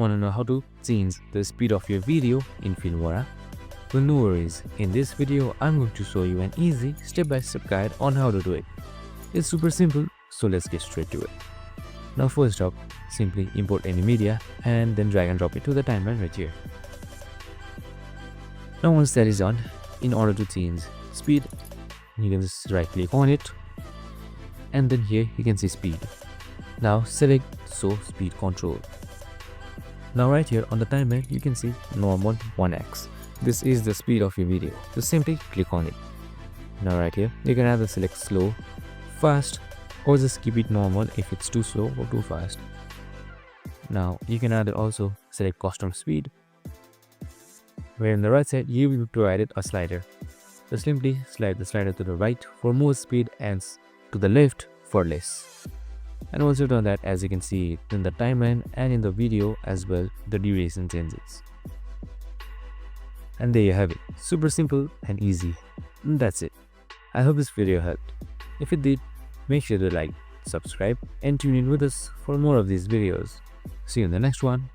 Want to know how to change the speed of your video in Filmora? Well, no worries. In this video, I'm going to show you an easy step-by-step guide on how to do it. It's super simple, so let's get straight to it. Now first up, simply import any media and then drag and drop it to the timeline right here. Now once that is done, in order to change speed, you can just right click on it and then here you can see speed. Now select show speed control. Now right here on the timeline you can see normal 1x. This is the speed of your video. Just simply click on it. Now right here you can either select slow, fast, or just keep it normal if it's too slow or too fast. Now you can either also select custom speed, where on the right side you will be provided a slider. Just simply slide the slider to the right for more speed and to the left for less. And once you've done that, as you can see in the timeline and in the video as well, the duration changes. And there you have it. Super simple and easy. And that's it. I hope this video helped. If it did, make sure to like, subscribe and tune in with us for more of these videos. See you in the next one.